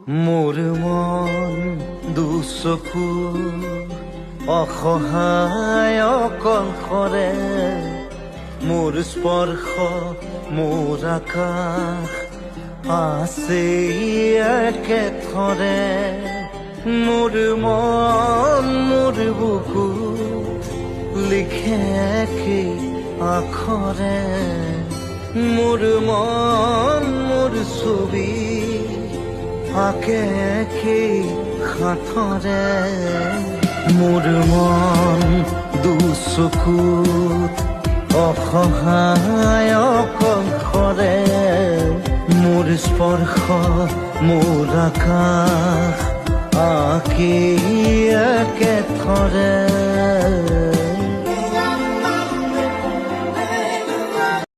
মোৰ মন দুচকু অসহায় অকলশৰে, মোৰ স্পৰ্শ মোৰ আকাশ আছে একেথৰে। মোৰ মন মোৰ বুকু লিখে কি আখৰে, মোৰ মন মোৰ ছবি আঁকে কি সাঁথৰে। মোৰ মন দুচকুত অসহায় অকলশৰে, মোৰ স্পৰ্শ মোৰ আকাশ আঁকি একেথৰে।